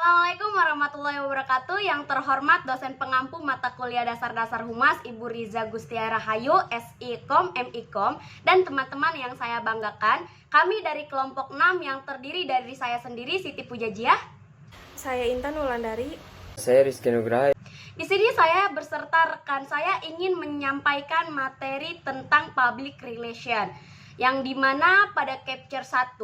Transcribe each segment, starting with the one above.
Assalamualaikum warahmatullahi wabarakatuh. Yang terhormat dosen pengampu mata kuliah dasar-dasar Humas Ibu Riza Gustiara Rahayu, SIKOM, MIKOM, dan teman-teman yang saya banggakan. Kami dari kelompok 6 yang terdiri dari saya sendiri, Siti Pujajiah. Saya Intan Wulandari. Saya Rizky Nugraha. Di sini saya beserta rekan saya ingin menyampaikan materi tentang public relation, yang dimana pada capture 1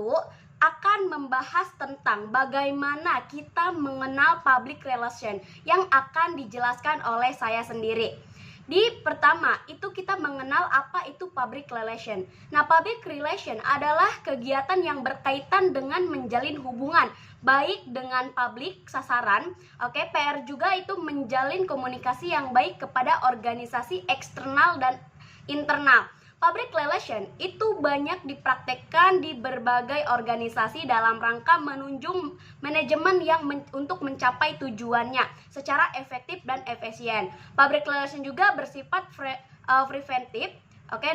akan membahas tentang bagaimana kita mengenal public relation yang akan dijelaskan oleh saya sendiri. Di pertama, itu kita mengenal apa itu public relation. Nah, public relation adalah kegiatan yang berkaitan dengan menjalin hubungan baik dengan publik sasaran. PR juga itu menjalin komunikasi yang baik kepada organisasi eksternal dan internal. Public relation itu banyak dipraktekkan di berbagai organisasi dalam rangka menunjang manajemen yang untuk mencapai tujuannya secara efektif dan efisien. Public relation juga bersifat preventif,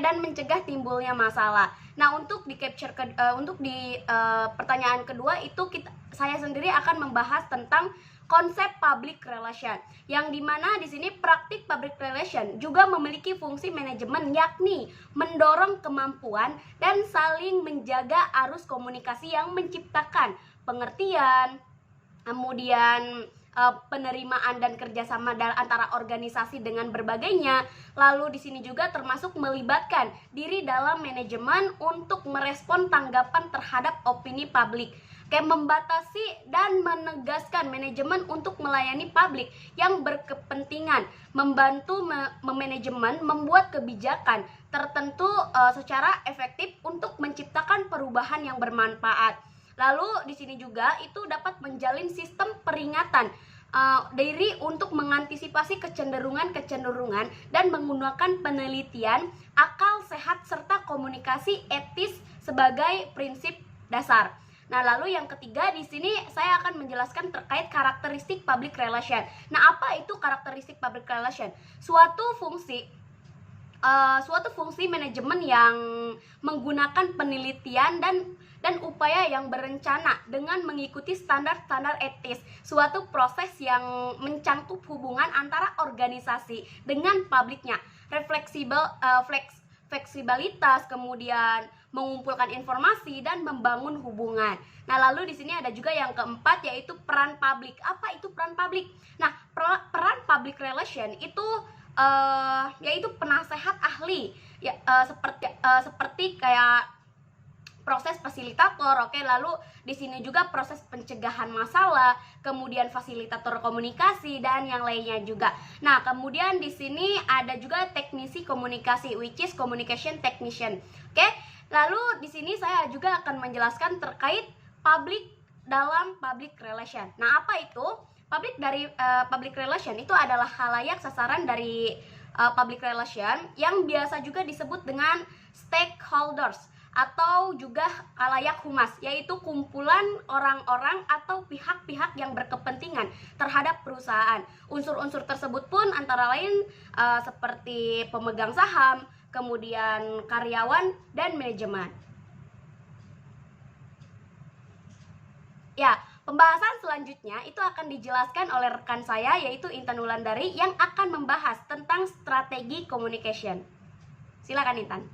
dan mencegah timbulnya masalah. Nah, untuk di pertanyaan kedua itu saya sendiri akan membahas tentang konsep public relation, yang dimana di sini praktik public relation juga memiliki fungsi manajemen, yakni mendorong kemampuan dan saling menjaga arus komunikasi yang menciptakan pengertian, kemudian penerimaan dan kerjasama antara organisasi dengan berbagainya. Lalu di sini juga termasuk melibatkan diri dalam manajemen untuk merespon tanggapan terhadap opini publik. Membatasi dan menegaskan manajemen untuk melayani publik yang berkepentingan, membantu manajemen membuat kebijakan tertentu secara efektif untuk menciptakan perubahan yang bermanfaat. Lalu di sini juga itu dapat menjalin sistem peringatan diri untuk mengantisipasi kecenderungan dan menggunakan penelitian, akal sehat serta komunikasi etis sebagai prinsip dasar. Nah, lalu yang ketiga di sini saya akan menjelaskan terkait karakteristik public relation. Nah, apa itu karakteristik public relation? Suatu fungsi manajemen yang menggunakan penelitian dan upaya yang berencana dengan mengikuti standar-standar etis, suatu proses yang mencangkup hubungan antara organisasi dengan publiknya, fleksibilitas, kemudian mengumpulkan informasi dan membangun hubungan. Nah, lalu di sini ada juga yang keempat, yaitu peran publik. Apa itu peran publik? Nah, peran public relation itu yaitu penasehat ahli, seperti kayak proses fasilitator, lalu di sini juga proses pencegahan masalah, kemudian fasilitator komunikasi dan yang lainnya juga. Nah, kemudian di sini ada juga teknisi komunikasi, which is communication technician. Lalu di sini saya juga akan menjelaskan terkait public dalam public relation. Nah, apa itu? Public relation itu adalah khalayak sasaran dari public relation yang biasa juga disebut dengan stakeholders atau juga khalayak humas, yaitu kumpulan orang-orang atau pihak-pihak yang berkepentingan terhadap perusahaan. Unsur-unsur tersebut pun antara lain seperti pemegang saham, kemudian karyawan dan manajemen. Ya, pembahasan selanjutnya itu akan dijelaskan oleh rekan saya, yaitu Intan Wulandari, yang akan membahas tentang strategi communication. Silakan Intan.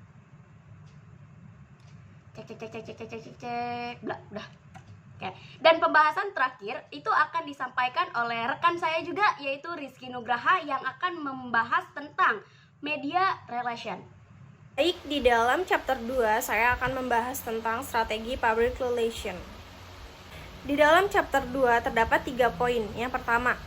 Cek. Oke. Dan pembahasan terakhir itu akan disampaikan oleh rekan saya juga, yaitu Rizky Nugraha, yang akan membahas tentang media relation. Baik, di dalam chapter 2 saya akan membahas tentang strategi public relation. Di dalam chapter 2 terdapat 3 poin. Yang pertama,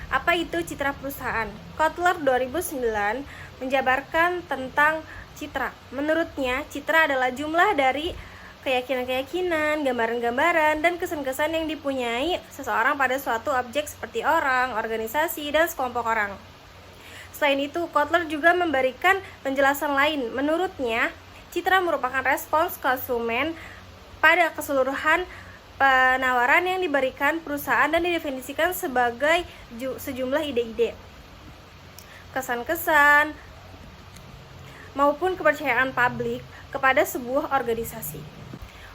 apa itu citra perusahaan? Kotler 2009 menjabarkan tentang citra. Menurutnya, citra adalah jumlah dari keyakinan-keyakinan, gambaran-gambaran, dan kesan-kesan yang dipunyai seseorang pada suatu objek seperti orang, organisasi, dan sekelompok orang. Selain itu, Kotler juga memberikan penjelasan lain. Menurutnya, citra merupakan respons konsumen pada keseluruhan penawaran yang diberikan perusahaan dan didefinisikan sebagai sejumlah ide-ide, kesan-kesan, maupun kepercayaan publik kepada sebuah organisasi.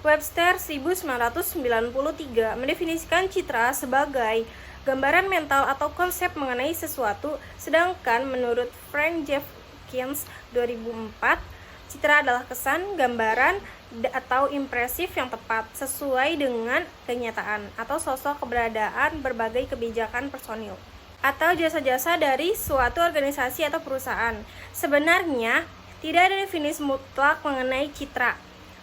Webster 1993 mendefinisikan citra sebagai gambaran mental atau konsep mengenai sesuatu, sedangkan menurut Frank Jenkins 2004, citra adalah kesan, gambaran, atau impresif yang tepat sesuai dengan kenyataan atau sosok keberadaan berbagai kebijakan personil atau jasa-jasa dari suatu organisasi atau perusahaan. Sebenarnya, tidak ada definisi mutlak mengenai citra,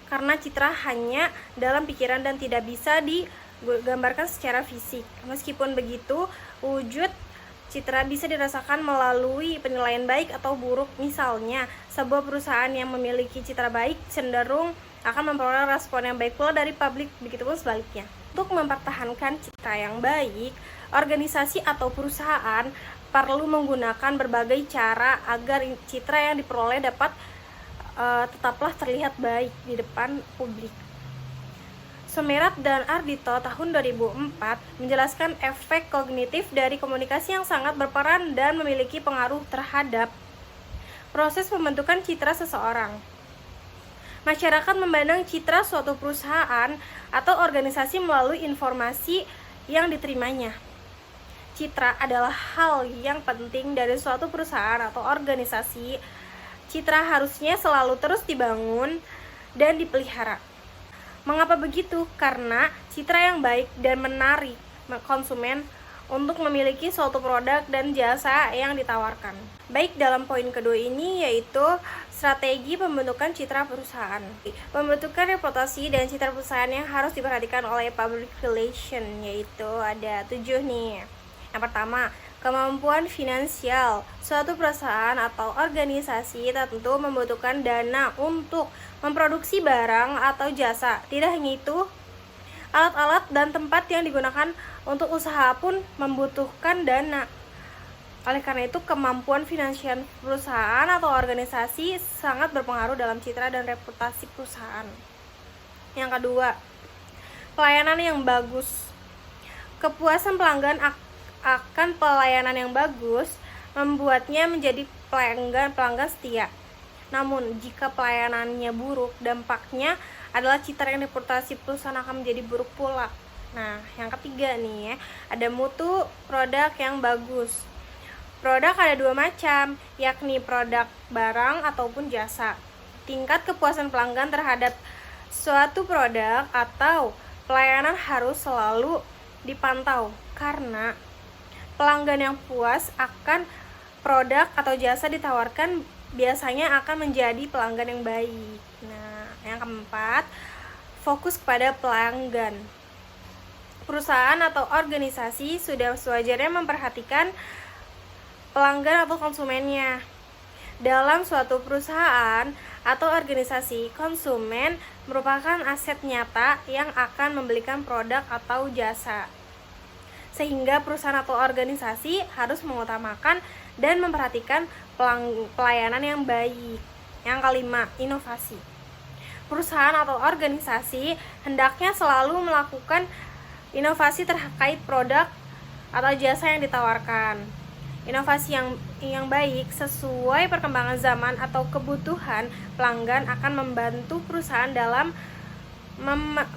karena citra hanya dalam pikiran dan tidak bisa digambarkan secara fisik. Meskipun begitu, wujud citra bisa dirasakan melalui penilaian baik atau buruk. Misalnya, sebuah perusahaan yang memiliki citra baik cenderung akan memperoleh respon yang baik pula dari publik, begitupun sebaliknya. Untuk mempertahankan citra yang baik, organisasi atau perusahaan perlu menggunakan berbagai cara agar citra yang diperoleh dapat tetaplah terlihat baik di depan publik. Somerat dan Ardito tahun 2004 menjelaskan efek kognitif dari komunikasi yang sangat berperan dan memiliki pengaruh terhadap proses pembentukan citra seseorang. Masyarakat memandang citra suatu perusahaan atau organisasi melalui informasi yang diterimanya. Citra adalah hal yang penting dari suatu perusahaan atau organisasi. Citra harusnya selalu terus dibangun dan dipelihara. Mengapa begitu? Karena citra yang baik dan menarik konsumen untuk memiliki suatu produk dan jasa yang ditawarkan. Baik, dalam poin kedua ini yaitu strategi pembentukan citra perusahaan. Pembentukan reputasi dan citra perusahaan yang harus diperhatikan oleh public relation, yaitu ada 7 nih. Yang pertama, kemampuan finansial. Suatu perusahaan atau organisasi tentu membutuhkan dana untuk memproduksi barang atau jasa. Tidak hanya itu, alat-alat dan tempat yang digunakan untuk usaha pun membutuhkan dana. Oleh karena itu, kemampuan finansial perusahaan atau organisasi sangat berpengaruh dalam citra dan reputasi perusahaan. Yang kedua, pelayanan yang bagus. Kepuasan pelanggan akan pelayanan yang bagus membuatnya menjadi pelanggan setia. Namun, jika pelayanannya buruk, dampaknya adalah citra dan reputasi perusahaan akan menjadi buruk pula. Nah, yang ketiga nih ya, ada mutu produk yang bagus. Produk ada 2 macam, yakni produk barang ataupun jasa. Tingkat kepuasan pelanggan terhadap suatu produk atau pelayanan harus selalu dipantau, karena pelanggan yang puas akan produk atau jasa ditawarkan biasanya akan menjadi pelanggan yang baik. Nah, yang keempat, fokus kepada pelanggan. Perusahaan atau organisasi sudah sewajarnya memperhatikan pelanggan atau konsumennya. Dalam suatu perusahaan atau organisasi, konsumen merupakan aset nyata yang akan membelikan produk atau jasa. Sehingga perusahaan atau organisasi harus mengutamakan dan memperhatikan pelayanan yang baik. Yang kelima, inovasi. Perusahaan atau organisasi hendaknya selalu melakukan inovasi terkait produk atau jasa yang ditawarkan. Inovasi yang baik sesuai perkembangan zaman atau kebutuhan pelanggan akan membantu perusahaan dalam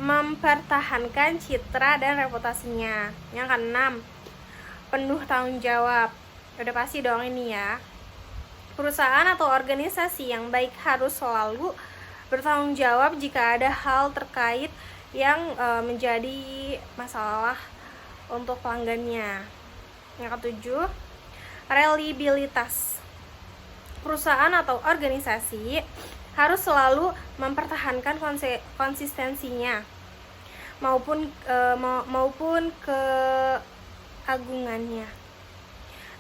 mempertahankan citra dan reputasinya. Yang keenam, penuh tanggung jawab. Udah pasti dong ini ya. Perusahaan atau organisasi yang baik harus selalu bertanggung jawab jika ada hal terkait yang menjadi masalah untuk pelanggannya. Yang ketujuh, reliabilitas. Perusahaan atau organisasi harus selalu mempertahankan konsistensinya maupun keagungannya.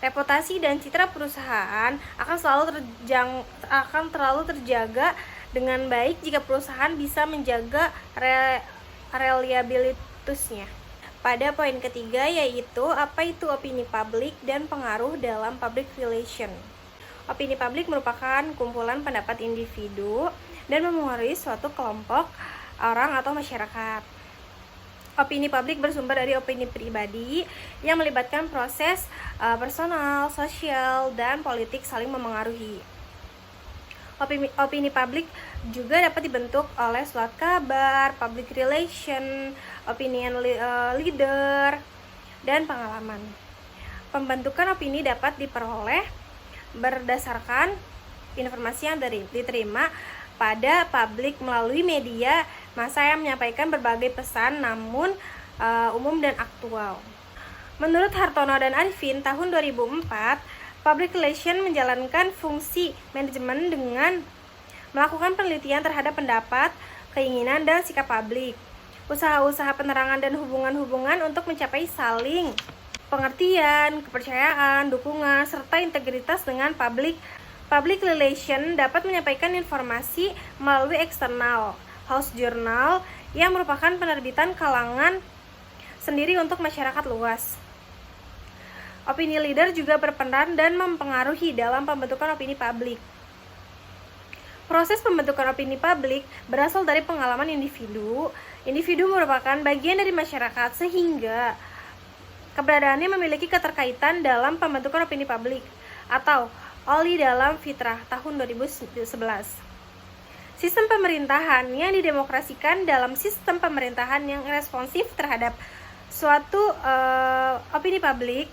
Reputasi dan citra perusahaan akan terlalu terjaga dengan baik jika perusahaan bisa menjaga reliabilitasnya. Pada poin ketiga yaitu apa itu opini publik dan pengaruh dalam public relation. Opini publik merupakan kumpulan pendapat individu dan memengaruhi suatu kelompok orang atau masyarakat. Opini publik bersumber dari opini pribadi yang melibatkan proses personal, sosial, dan politik saling memengaruhi. Opini publik juga dapat dibentuk oleh surat kabar, public relation, opinion leader, dan pengalaman. Pembentukan opini dapat diperoleh berdasarkan informasi yang diterima pada publik melalui media massa yang menyampaikan berbagai pesan namun umum dan aktual. Menurut Hartono dan Arifin, tahun 2004, Public Relation menjalankan fungsi manajemen dengan melakukan penelitian terhadap pendapat, keinginan, dan sikap publik, usaha-usaha penerangan dan hubungan-hubungan untuk mencapai saling pengertian, kepercayaan, dukungan, serta integritas dengan publik. Public Relation dapat menyampaikan informasi melalui eksternal house journal yang merupakan penerbitan kalangan sendiri untuk masyarakat luas. Opini leader juga berperan dan mempengaruhi dalam pembentukan opini publik. Proses pembentukan opini publik berasal dari pengalaman individu. Individu merupakan bagian dari masyarakat sehingga keberadaannya memiliki keterkaitan dalam pembentukan opini publik atau Oli dalam Fitrah tahun 2011. Sistem pemerintahan yang didemokrasikan dalam sistem pemerintahan yang responsif terhadap suatu opini publik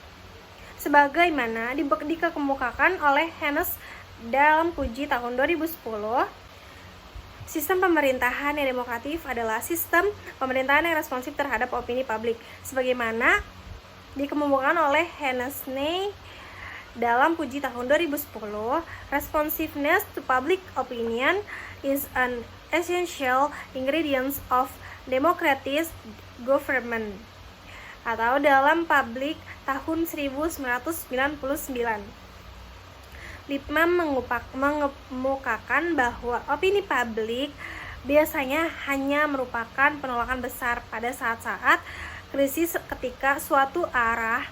sebagaimana dikemukakan oleh Haynes dalam Puji tahun 2010. Sistem pemerintahan yang demokratif adalah sistem pemerintahan yang responsif terhadap opini publik sebagaimana dikemukakan oleh Haynes dalam Puji tahun 2010. Responsiveness to public opinion is an essential ingredient of democratic government, atau dalam Publik tahun 1999. Lippmann mengemukakan bahwa opini publik biasanya hanya merupakan penolakan besar pada saat-saat krisis ketika suatu arah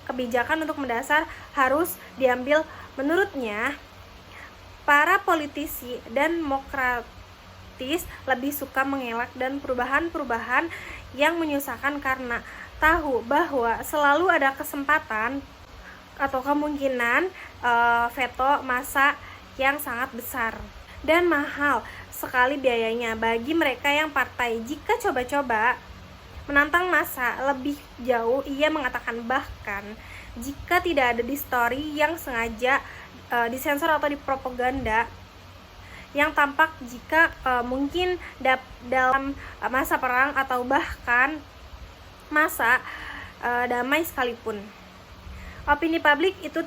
kebijakan untuk mendasar harus diambil. Menurutnya, para politisi dan demokratis lebih suka mengelak dan perubahan-perubahan yang menyusahkan karena tahu bahwa selalu ada kesempatan atau kemungkinan veto massa yang sangat besar dan mahal sekali biayanya bagi mereka yang partai. Jika coba-coba menantang massa lebih jauh, ia mengatakan bahkan jika tidak ada distorsi yang sengaja disensor atau dipropaganda yang tampak jika mungkin dalam masa perang atau bahkan masa damai sekalipun, opini publik itu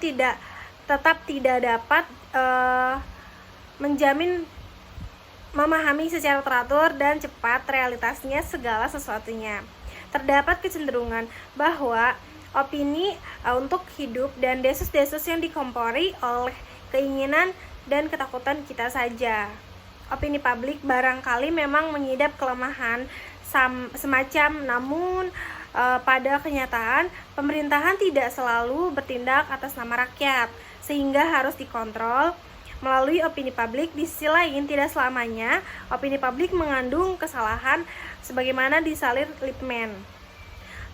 tetap tidak dapat menjamin memahami secara teratur dan cepat realitasnya segala sesuatunya. Terdapat kecenderungan bahwa opini untuk hidup dan desus-desus yang dikompori oleh keinginan dan ketakutan kita saja. Opini publik barangkali memang mengidap kelemahan semacam, namun pada kenyataan pemerintahan tidak selalu bertindak atas nama rakyat sehingga harus dikontrol melalui opini publik. Di sisi lain, tidak selamanya opini publik mengandung kesalahan sebagaimana disalir Lippmann.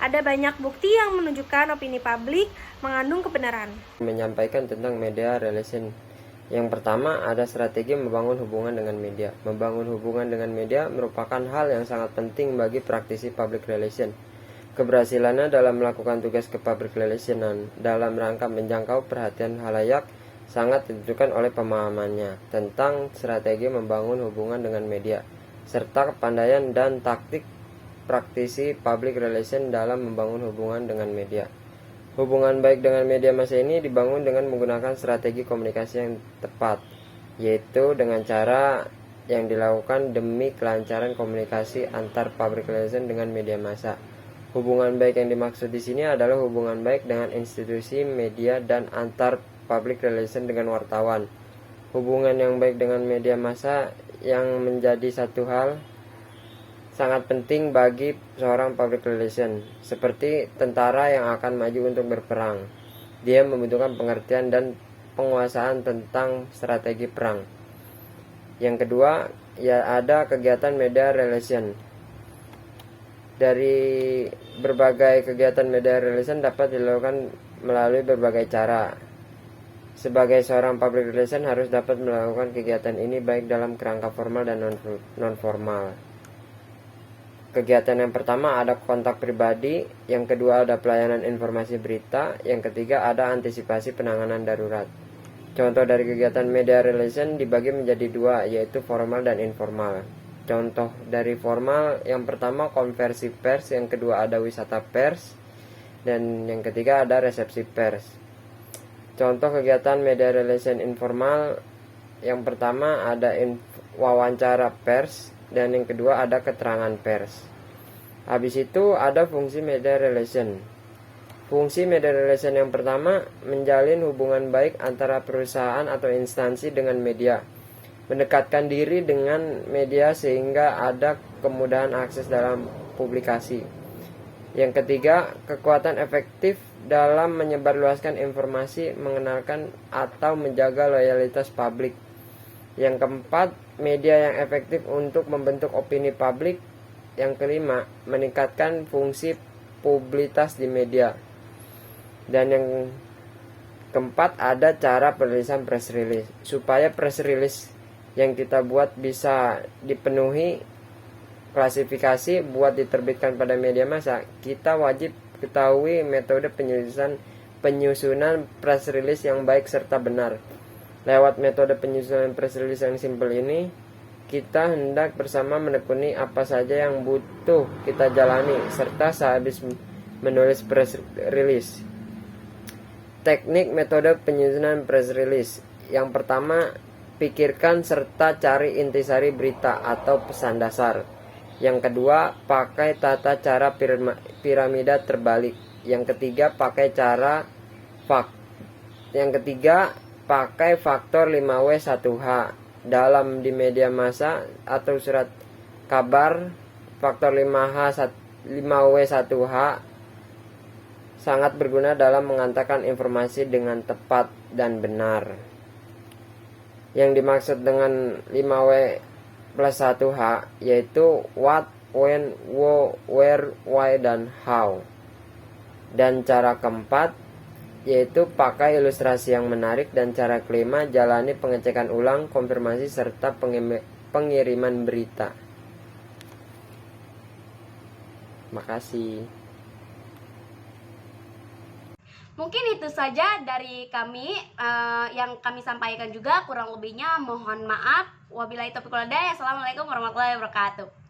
Ada banyak bukti yang menunjukkan opini publik mengandung kebenaran. Menyampaikan tentang media relation. Yang pertama, ada strategi membangun hubungan dengan media. Membangun hubungan dengan media merupakan hal yang sangat penting bagi praktisi public relation. Keberhasilannya dalam melakukan tugas ke public relation dalam rangka menjangkau perhatian halayak sangat ditentukan oleh pemahamannya tentang strategi membangun hubungan dengan media, serta kepandaian dan taktik praktisi public relation dalam membangun hubungan dengan media. Hubungan baik dengan media massa ini dibangun dengan menggunakan strategi komunikasi yang tepat, yaitu dengan cara yang dilakukan demi kelancaran komunikasi antar public relation dengan media massa. Hubungan baik yang dimaksud di sini adalah hubungan baik dengan institusi media dan antar public relation dengan wartawan. Hubungan yang baik dengan media massa yang menjadi satu hal sangat penting bagi seorang public relation, seperti tentara yang akan maju untuk berperang. Dia membutuhkan pengertian dan penguasaan tentang strategi perang. Yang kedua, ya ada kegiatan media relation. Dari berbagai kegiatan media relation dapat dilakukan melalui berbagai cara. Sebagai seorang public relation harus dapat melakukan kegiatan ini baik dalam kerangka formal dan non-formal. Kegiatan yang pertama ada kontak pribadi, yang kedua ada pelayanan informasi berita, yang ketiga ada antisipasi penanganan darurat. Contoh dari kegiatan media relation dibagi menjadi dua, yaitu formal dan informal. Contoh dari formal, yang pertama konversi pers, yang kedua ada wisata pers, dan yang ketiga ada resepsi pers. Contoh kegiatan media relation informal, yang pertama ada wawancara pers, dan yang kedua ada keterangan pers. Habis itu ada fungsi media relation. Fungsi media relation yang pertama menjalin hubungan baik antara perusahaan atau instansi dengan media, mendekatkan diri dengan media sehingga ada kemudahan akses dalam publikasi. Yang ketiga, kekuatan efektif dalam menyebarluaskan informasi, mengenalkan atau menjaga loyalitas publik. Yang keempat, media yang efektif untuk membentuk opini publik. Yang kelima, meningkatkan fungsi publisitas di media. Dan yang keempat, ada cara penulisan press release. Supaya press release yang kita buat bisa dipenuhi klasifikasi buat diterbitkan pada media massa, kita wajib ketahui metode penyusunan press release yang baik serta benar. Lewat metode penyusunan press release yang simpel ini, kita hendak bersama menekuni apa saja yang butuh kita jalani, serta sehabis menulis press release. Teknik metode penyusunan press release. Yang pertama, pikirkan serta cari intisari berita atau pesan dasar. Yang kedua, pakai tata cara piramida terbalik. Yang ketiga, pakai cara pakai faktor 5W1H. Dalam di media massa atau surat kabar, faktor 5W1H sangat berguna dalam mengantarkan informasi dengan tepat dan benar. Yang dimaksud dengan 5W plus 1H yaitu what, when, where, why, dan how. Dan cara keempat yaitu pakai ilustrasi yang menarik, dan cara kelima jalani pengecekan ulang, konfirmasi, serta pengiriman berita. Makasih. Mungkin itu saja dari kami yang kami sampaikan juga, kurang lebihnya mohon maaf. Wabillahi taufiq wal hidayah. Assalamualaikum warahmatullahi wabarakatuh.